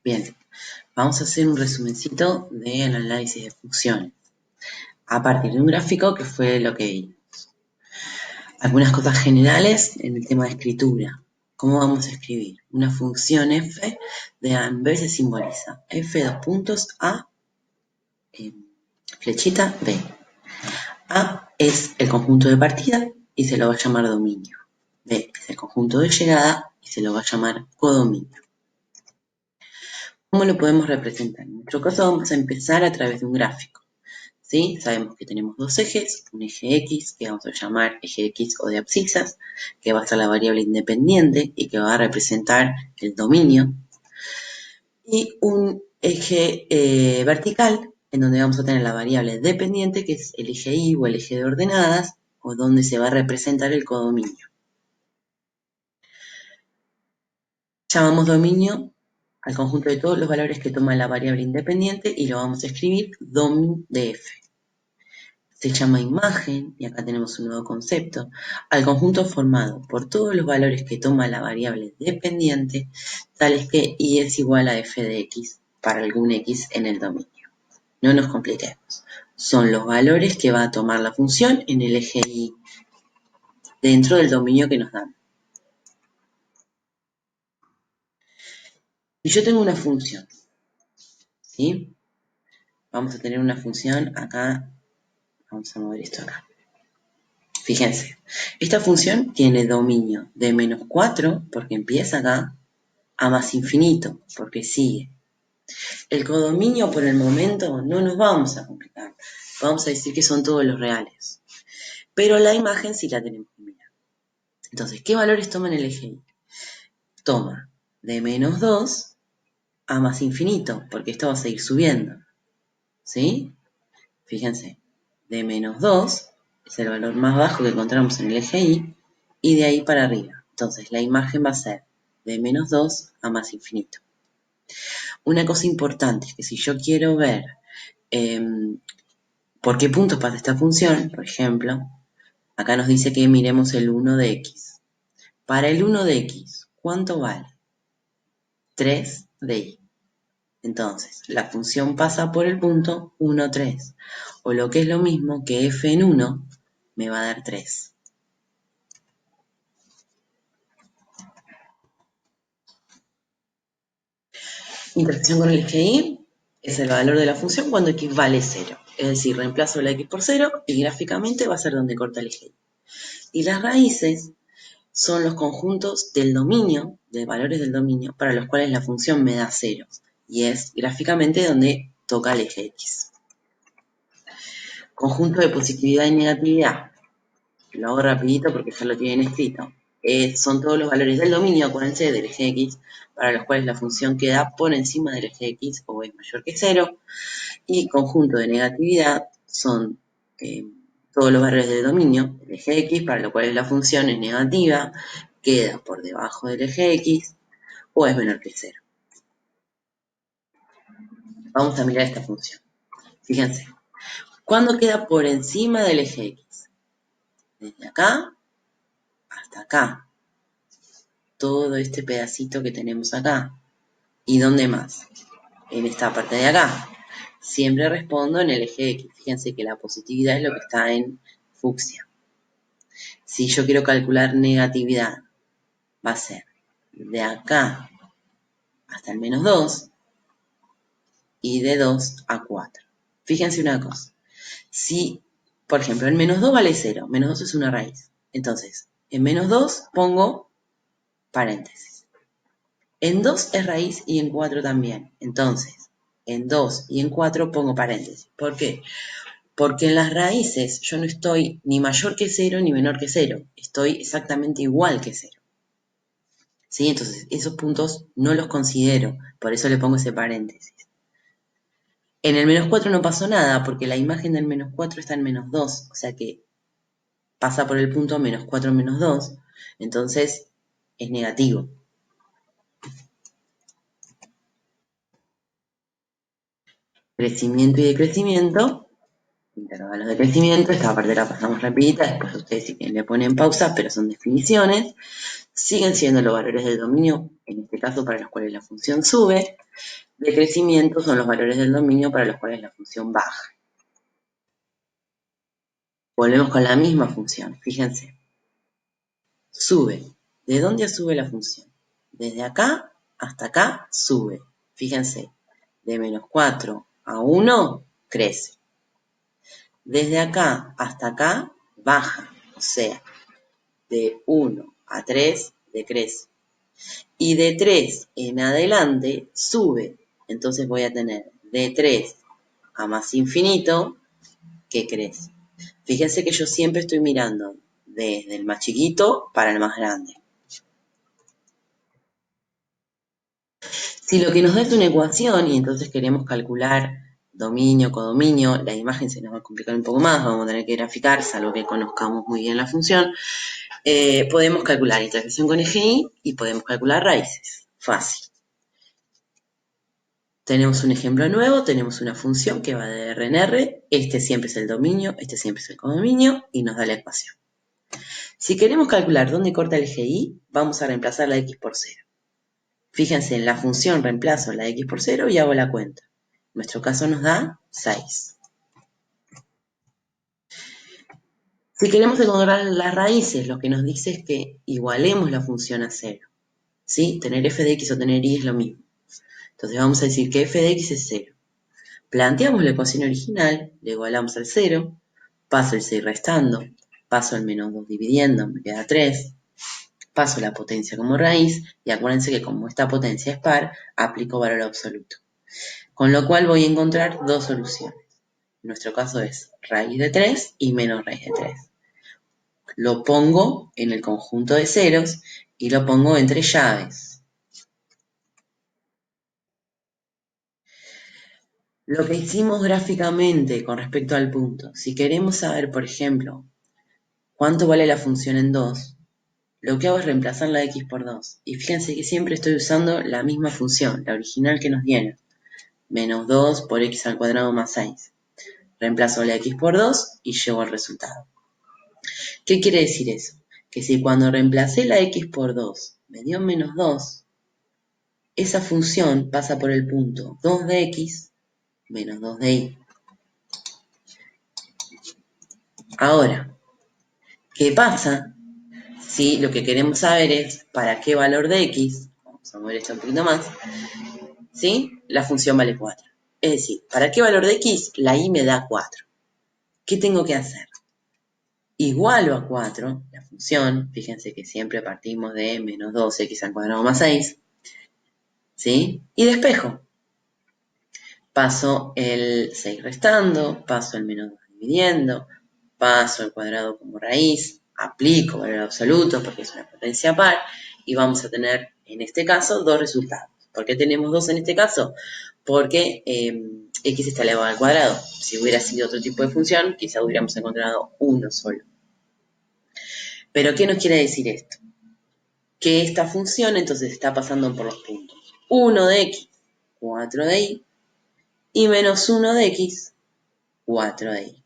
Bien, vamos a hacer un resumencito del análisis de funciones a partir de un gráfico que fue lo que vimos. Algunas cosas generales en el tema de escritura. ¿Cómo vamos a escribir? Una función f de a en b se simboliza f dos puntos a flechita b. A es el conjunto de partida y se lo va a llamar dominio. B es el conjunto de llegada y se lo va a llamar codominio. ¿Cómo lo podemos representar? En nuestro caso vamos a empezar a través de un gráfico. ¿Sí? Sabemos que tenemos dos ejes, un eje X, que vamos a llamar eje X o de abscisas, que va a ser la variable independiente y que va a representar el dominio, y un eje vertical, en donde vamos a tener la variable dependiente, que es el eje Y o el eje de ordenadas, o donde se va a representar el codominio. Llamamos dominio al conjunto de todos los valores que toma la variable independiente y lo vamos a escribir domin de f. Se llama imagen, y acá tenemos un nuevo concepto, al conjunto formado por todos los valores que toma la variable dependiente, tales que y es igual a f de x para algún x en el dominio. No nos compliquemos. Son los valores que va a tomar la función en el eje y dentro del dominio que nos dan. Si yo tengo una función, ¿sí? Vamos a tener una función acá, vamos a mover esto acá. Fíjense, esta función tiene dominio de menos 4, porque empieza acá, a más infinito, porque sigue. El codominio por el momento no nos vamos a complicar. Vamos a decir que son todos los reales. Pero la imagen sí la tenemos que mirar. Entonces, ¿qué valores toma en el eje Y? Toma de menos 2 a más infinito, porque esto va a seguir subiendo. ¿Sí? Fíjense, de menos 2 es el valor más bajo que encontramos en el eje Y, y de ahí para arriba. Entonces, la imagen va a ser de menos 2 a más infinito. Una cosa importante es que si yo quiero ver por qué puntos pasa esta función, por ejemplo, acá nos dice que miremos el 1 de x. Para el 1 de x, ¿cuánto vale? 3 de y. Entonces, la función pasa por el punto 1, 3. O lo que es lo mismo que f en 1 me va a dar 3. Intersección con el eje Y es el valor de la función cuando x vale 0. Es decir, reemplazo la x por 0 y gráficamente va a ser donde corta el eje Y. Y las raíces son los conjuntos del dominio, de valores del dominio, para los cuales la función me da 0. Y es gráficamente donde toca el eje X. Conjunto de positividad y negatividad. Lo hago rapidito porque ya lo tienen escrito. Son todos los valores del dominio, acuérdense, del eje X, para los cuales la función queda por encima del eje X o es mayor que 0. Y conjunto de negatividad son todos los valores del dominio, el eje X, para lo cual la función es negativa, queda por debajo del eje X o es menor que 0. Vamos a mirar esta función. Fíjense, ¿cuándo queda por encima del eje X? Desde acá hasta acá. Todo este pedacito que tenemos acá. ¿Y dónde más? En esta parte de acá. Siempre respondo en el eje X. Fíjense que la positividad es lo que está en fucsia. Si yo quiero calcular negatividad, va a ser de acá hasta el menos 2 y de 2 a 4. Fíjense una cosa. Si, por ejemplo, el menos 2 vale 0, menos 2 es una raíz. Entonces, en menos 2 pongo paréntesis. En 2 es raíz y en 4 también. Entonces, en 2 y en 4 pongo paréntesis. ¿Por qué? Porque en las raíces yo no estoy ni mayor que 0 ni menor que 0. Estoy exactamente igual que 0. ¿Sí? Entonces, esos puntos no los considero. Por eso le pongo ese paréntesis. En el menos 4 no pasó nada, porque la imagen del menos 4 está en menos 2. O sea que pasa por el punto menos 4 menos 2. Entonces, es negativo. Crecimiento y decrecimiento, todos los de crecimiento. Esta parte la pasamos rapidita, después ustedes si quieren le ponen pausa, pero son definiciones. Siguen siendo los valores del dominio, en este caso para los cuales la función sube. De crecimiento son los valores del dominio para los cuales la función baja. Volvemos con la misma función, fíjense. Sube. ¿De dónde sube la función? Desde acá hasta acá sube. Fíjense, de menos 4 a 1 crece. Desde acá hasta acá baja, o sea, de 1 a 3 decrece. Y de 3 en adelante sube. Entonces voy a tener de 3 a más infinito que crece. Fíjense que yo siempre estoy mirando desde el más chiquito para el más grande. Si lo que nos da es una ecuación y entonces queremos calcular dominio, codominio, la imagen se nos va a complicar un poco más, vamos a tener que graficar, salvo que conozcamos muy bien la función. Podemos calcular integración con eje y y podemos calcular raíces. Fácil. Tenemos un ejemplo nuevo, tenemos una función que va de R en R, este siempre es el dominio, este siempre es el codominio y nos da la ecuación. Si queremos calcular dónde corta el eje y, vamos a reemplazar la x por 0. Fíjense, en la función reemplazo la x por 0 y hago la cuenta. En nuestro caso nos da 6. Si queremos encontrar las raíces, lo que nos dice es que igualemos la función a 0. ¿Sí? Tener f de x o tener y es lo mismo. Entonces vamos a decir que f de x es 0. Planteamos la ecuación original, le igualamos al 0, paso el 6 restando, paso el menos 2 dividiendo, me queda 3, paso la potencia como raíz, y acuérdense que como esta potencia es par, aplico valor absoluto. Con lo cual voy a encontrar dos soluciones. En nuestro caso es raíz de 3 y menos raíz de 3. Lo pongo en el conjunto de ceros y lo pongo entre llaves. Lo que hicimos gráficamente con respecto al punto, si queremos saber, por ejemplo, cuánto vale la función en 2, lo que hago es reemplazar la x por 2. Y fíjense que siempre estoy usando la misma función, la original que nos dieron. Menos 2 por x al cuadrado más 6. Reemplazo la x por 2 y llevo al resultado. ¿Qué quiere decir eso? Que si cuando reemplacé la x por 2 me dio menos 2, esa función pasa por el punto 2 de x menos 2 de y. Ahora, ¿qué pasa si lo que queremos saber es para qué valor de x, vamos a mover esto un poquito más, ¿sí? La función vale 4. Es decir, ¿para qué valor de x? La y me da 4. ¿Qué tengo que hacer? Igualo a 4, la función, fíjense que siempre partimos de menos 2x al cuadrado más 6, ¿sí? Y despejo. Paso el 6 restando, paso el menos 2 dividiendo, paso el cuadrado como raíz, aplico valor absoluto porque es una potencia par, y vamos a tener, en este caso, dos resultados. ¿Por qué tenemos dos en este caso? Porque x está elevado al cuadrado. Si hubiera sido otro tipo de función, quizá hubiéramos encontrado uno solo. ¿Pero qué nos quiere decir esto? Que esta función entonces está pasando por los puntos 1 de x, 4 de y, y menos 1 de x, 4 de y.